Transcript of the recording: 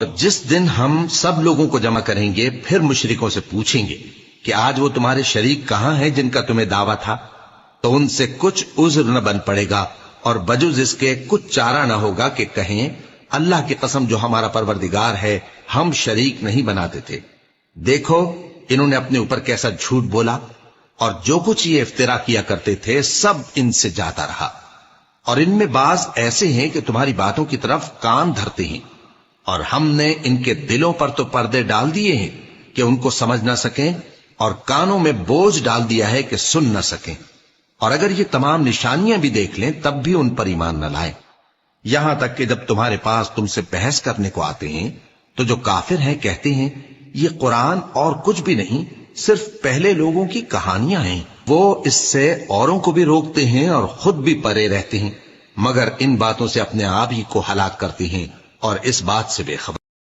جس دن ہم سب لوگوں کو جمع کریں گے پھر مشرکوں سے پوچھیں گے کہ آج وہ تمہارے شریک کہاں ہیں جن کا تمہیں دعویٰ تھا، تو ان سے کچھ عذر نہ بن پڑے گا اور بجز اس کے کچھ چارہ نہ ہوگا کہ کہیں اللہ کی قسم جو ہمارا پروردگار ہے ہم شریک نہیں بناتے تھے۔ دیکھو انہوں نے اپنے اوپر کیسا جھوٹ بولا، اور جو کچھ یہ افترا کیا کرتے تھے سب ان سے جاتا رہا، اور ان میں بعض ایسے ہیں کہ تمہاری باتوں کی طرف کان دھرتے ہیں، اور ہم نے ان کے دلوں پر تو پردے ڈال دیے ہیں کہ ان کو سمجھ نہ سکیں، اور کانوں میں بوجھ ڈال دیا ہے کہ سن نہ سکیں، اور اگر یہ تمام نشانیاں بھی دیکھ لیں تب بھی ان پر ایمان نہ لائیں، یہاں تک کہ جب تمہارے پاس تم سے بحث کرنے کو آتے ہیں تو جو کافر ہیں کہتے ہیں یہ قرآن اور کچھ بھی نہیں، صرف پہلے لوگوں کی کہانیاں ہیں۔ وہ اس سے اوروں کو بھی روکتے ہیں اور خود بھی پرے رہتے ہیں، مگر ان باتوں سے اپنے آپ ہی کو ہلاک کرتے ہیں اور اس بات سے بے خبر۔